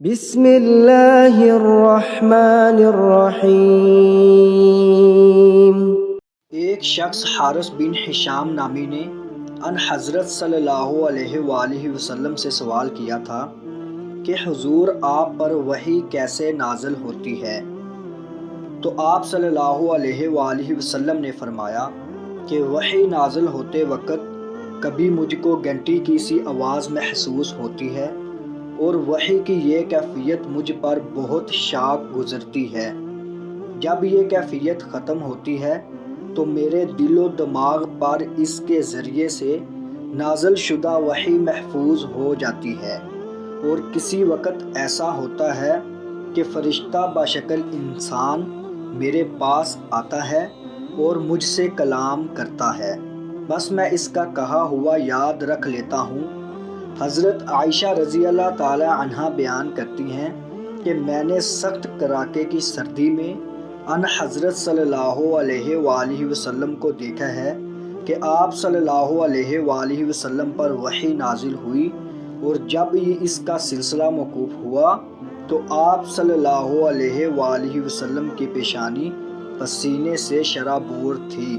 بسم اللہ الرحمن الرحیم۔ ایک شخص حارث بن ہشام نامی نے ان حضرت صلی اللہ علیہ وآلہ وسلم سے سوال کیا تھا کہ حضور آپ پر وحی کیسے نازل ہوتی ہے؟ تو آپ صلی اللہ علیہ وآلہ وسلم نے فرمایا کہ وحی نازل ہوتے وقت کبھی مجھ کو گھنٹی کی سی آواز محسوس ہوتی ہے اور وحی کی یہ کیفیت مجھ پر بہت شاق گزرتی ہے۔ جب یہ کیفیت ختم ہوتی ہے تو میرے دل و دماغ پر اس کے ذریعے سے نازل شدہ وحی محفوظ ہو جاتی ہے، اور کسی وقت ایسا ہوتا ہے کہ فرشتہ بشکل انسان میرے پاس آتا ہے اور مجھ سے کلام کرتا ہے، بس میں اس کا کہا ہوا یاد رکھ لیتا ہوں۔ حضرت عائشہ رضی اللہ تعالی عنہا بیان کرتی ہیں کہ میں نے سخت کڑاکے کی سردی میں ان حضرت صلی اللہ علیہ وآلہ وسلم کو دیکھا ہے کہ آپ صلی اللہ علیہ وآلہ وسلم پر وحی نازل ہوئی، اور جب یہ اس کا سلسلہ موقوف ہوا تو آپ صلی اللہ علیہ وآلہ وسلم کی پیشانی پسینے سے شرابور تھی۔